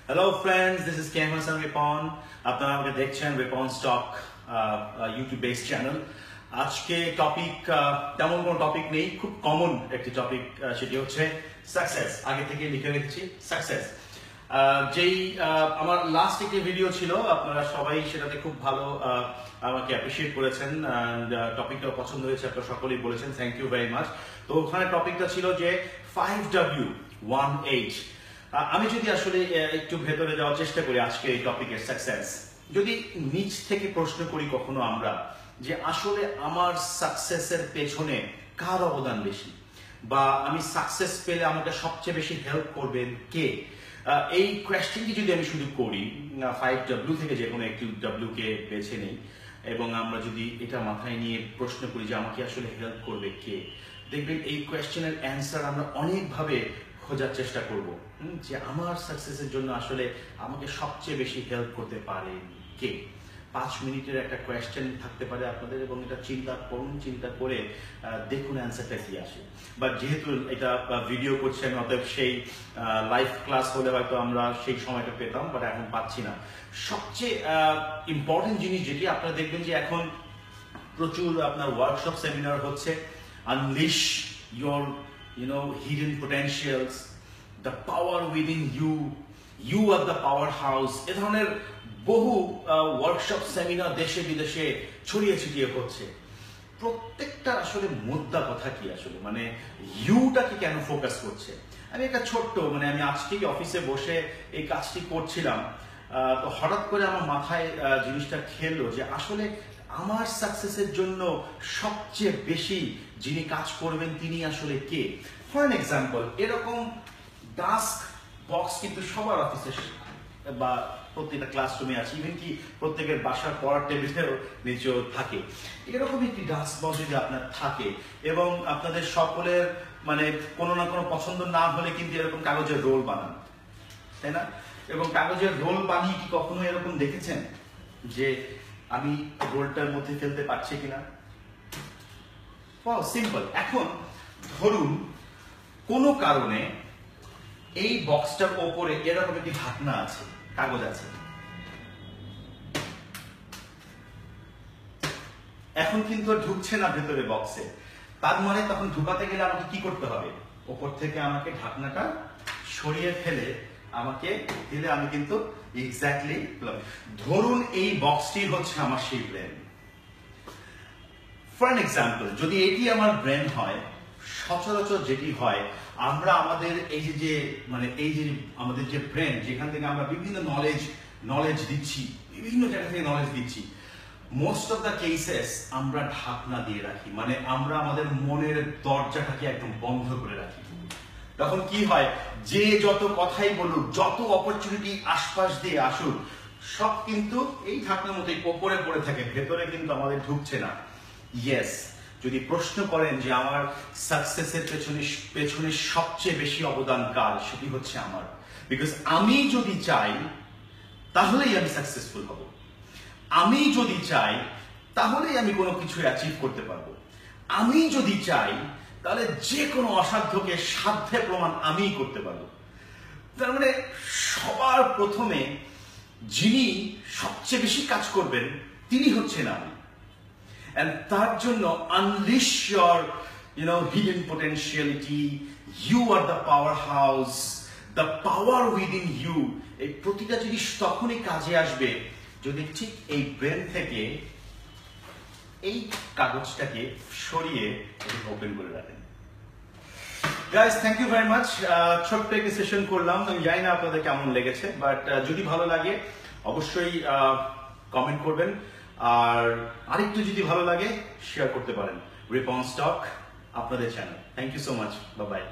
Hello friends, this is Ken Hassan Ripon. আপনারা আমাকে দেখছেন Ripon stock YouTube based channel. আজকে টপিক তেমন কোনো টপিক নেই, খুব কমন একটি টপিক, সেটি হচ্ছে সাকসেস। আগে থেকে লিখে রেখেছি সাকসেস। যেই আমার লাস্ট একটি ভিডিও ছিল, আপনারা সবাই সেটাতে খুব ভালো আমাকে অ্যাপ্রিশিয়েট করেছেন, টপিকটা পছন্দ হয়েছে, আপনারা সকলেই বলেছেন, থ্যাংক ইউ ভেরি মাচ। তো ওখানে টপিকটা ছিল যে 5W1H। আমি যদি আসলে একটু ভেতরে যাওয়ার চেষ্টা করি আজকে এই টপিকের সাকসেস, যদি নিচ থেকে প্রশ্ন করি কখনো আমরা যে আসলে আমার সাকসেসের পেছনে কার অবদান বেশি, বা আমি সাকসেস পেলে আমাকে সবচেয়ে বেশি হেল্প করবেন কে, এই কোয়েশ্চেনটি যদি আমি শুধু করি 5W থেকে যে কোনো একটি W কে বেছে নেই এবং আমরা যদি এটা মাথায় নিয়ে প্রশ্ন করি যে আমাকে আসলে হেল্প করবে কে, দেখবেন এই কোয়েশ্চেনের অ্যান্সার আমরা অনেকভাবে খোঁজার চেষ্টা করব যে আমার সাকসেসের জন্য আসলে আমাকে সবচেয়ে বেশি হেল্প করতে পারে কে। 5 মিনিটের একটা কোয়েশ্চেন থাকতে পারে আপনাদের, এবং এটা চিন্তা করুন, চিন্তা করে দেখুন অ্যান্সারটা কি আসে। বাট যেহেতু এটা ভিডিও করছি আমি, অতএব সেই লাইভ ক্লাস হলে হয়তো আমরা সেই সময়টা পেতাম, বাট এখন পাচ্ছি না। সবচেয়ে ইম্পর্টেন্ট জিনিস যেটি আপনারা দেখবেন যে এখন প্রচুর আপনার ওয়ার্কশপ সেমিনার হচ্ছে, unleash your hidden potentials, the power within you, you are the powerhouse। এ ধরনের বহু ওয়ার্কশপ সেমিনার দেশে বিদেশে ছড়িয়ে ছিটিয়ে হচ্ছে। প্রত্যেকটা আসলে মুদ্রা কথা কি আসলে, মানে ইউটাকে কেন ফোকাস করছে। আমি একটা ছোট্ট, আমি আজকেই অফিসে বসে এই কাজটি করছিলাম, তো হঠাৎ করে আমার মাথায় জিনিসটা খেললো যে আসলে আমার সাকসেসের জন্য সবচেয়ে বেশি যিনি কাজ করবেন তিনি আসলে কে। ফর অ্যান এক্সাম্পল, এরকম ডাস্ক বক্স কিন্তু সবার অফিসে বা প্রত্যেকটা ক্লাসরুমে আছে, ইভেন কি প্রত্যেকের বাসার পড়ার টেবিলের নিচেও থাকে। এরকম একটি ডাস্ক বক্স যদি আপনার থাকে এবং আপনাদের সকলের কোনো না কোনো পছন্দ না হলে কিন্তু এরকম কাগজের রোল বানান, তাই না? এবং কাগজের রোল বানিয়ে কি কখনো এরকম দেখেছেন যে আমি রোলটার মধ্যে ফেলতে পারছি কিনা? সিম্পল। এখন ধরুন কোনো কারণে এই বক্সটার ওপরে এরকম একটি ঢাকনা আছে, কাগজ আছে, এখন কিন্তু ঢুকছে না ভেতরে বক্সে। তার মানে তখন ঢুকাতে গেলে আমাকে কি করতে হবে? ওপর থেকে আমাকে ঢাকনাটা সরিয়ে ফেলে আমাকে দিলে আমি কিন্তু এক্স্যাক্টলি, ধরুন এই বক্সটি হচ্ছে আমার সেই ব্রেন। ফর অ্যান এক্সাম্পল, যদি এটি আমার ব্রেন হয়, সচরাচর যেটি হয়, আমরা আমাদের এই যে আমাদের যে ব্রেন, যেখান থেকে আমরা বিভিন্ন নলেজ দিচ্ছি, বিভিন্ন জায়গা থেকে নলেজ দিচ্ছি, মোস্ট অফ দ্য কেসেস আমরা ঢাকনা দিয়ে রাখি, আমরা আমাদের মনের দরজাটাকে একদম বন্ধ করে রাখি। তখন কি হয়, যে যত কথাই বলুক, যত অপরচুনিটি আশপাশ দিয়ে আসুক, সব কিন্তু এই ঢাকনার মতোই ওপরে পড়ে থাকে, ভেতরে কিন্তু আমাদের ঢুকছে না। ইয়েস, যদি প্রশ্ন করেন যে আমার সাকসেসের পেছনে সবচেয়ে বেশি অবদান কার, সেটি হচ্ছে আমার। বিকজ আমি যদি চাই তাহলেই আমি সাকসেসফুল হব, আমি যদি চাই তাহলেই আমি কোনো কিছু অ্যাচিভ করতে পারবো, আমি যদি চাই তাহলে যে কোনো অসাধ্যকে সাধ্যে প্রমাণ আমিই করতে পারবো। তার মানে সবার প্রথমে যিনি সবচেয়ে বেশি কাজ করবেন তিনি হচ্ছেন আমি। And তার জন্য unleash your hidden potentiality, you are the powerhouse, the power within you। এই প্রতিটা জিনিস তখনই কাজে আসবে যদি ঠিক এই ব্রেন থেকে এই কাগজটাকে সরিয়ে ওপেন করে রাখেন। Guys, thank you very much. ছোট্ট একটি সেশন করলাম, আমি জানি না আপনাদের কেমন লেগেছে, বাট যদি ভালো লাগে অবশ্যই কমেন্ট করবেন, আর আরেকটু যদি ভালো লাগে শেয়ার করতে পারেন। রিপন স্টক আপনাদের চ্যানেল। Thank you so much, bye by.